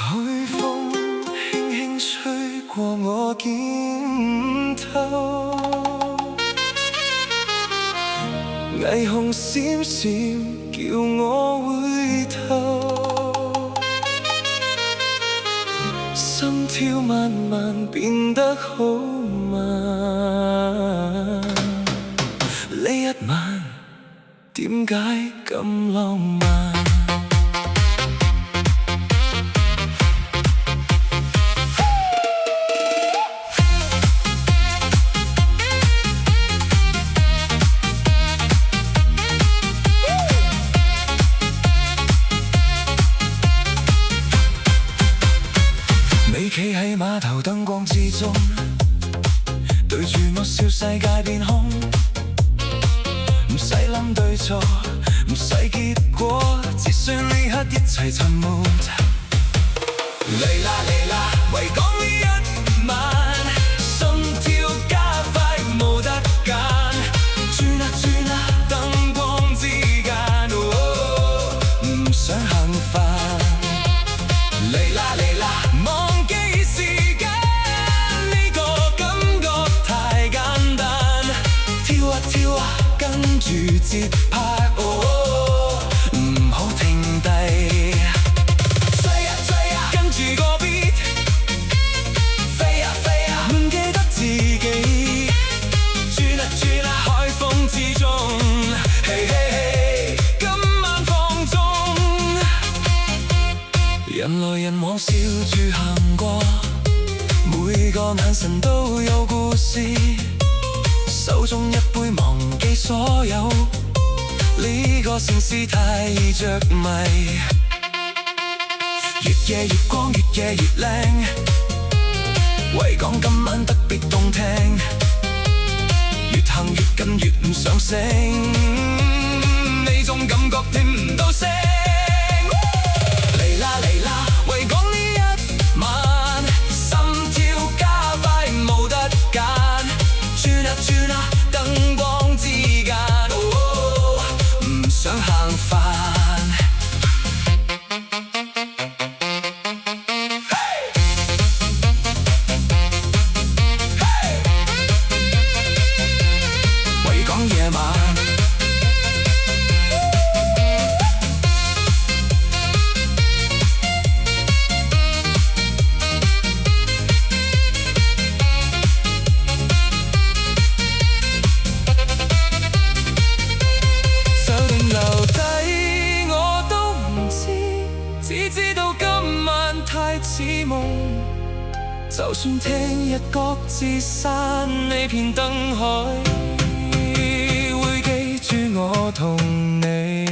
海風輕輕吹過我肩頭，霓虹閃閃叫我回頭，心跳慢慢變得好慢。呢一晚點解咁浪漫？你企喺碼頭燈光之中，對住我笑世界變空，唔使諗對錯，唔使結果，只需呢刻一齊沉沒。嚟啦嚟啦，為講呢一晚，心跳加快冇得揀，轉啊轉啊，燈光之間，唔想行快。嚟啦嚟啦，忘記時間，呢個感覺太簡單，跳啊跳啊，跟住節拍，唔好停低，追啊追啊，跟住個 beat， 飛啊飛啊，唔記得自己，轉啊轉啊，海風之中，嘿嘿嘿，今晚放縱。人來人往笑住行過，每個眼神都有故事，手中一杯忘記所有，呢個城市太易着迷。越夜越光，越夜越靚，維港今晚特別動聽，越行越近越唔想醒，呢種感覺聽唔到聲。嚟啦嚟啦，維港呢一晚，心跳加快冇得揀，轉啊轉啊，燈光之間，唔想行快。維港夜晚，只知道今晚太似夢，就算聽日各自散，呢片燈海會記住我同你。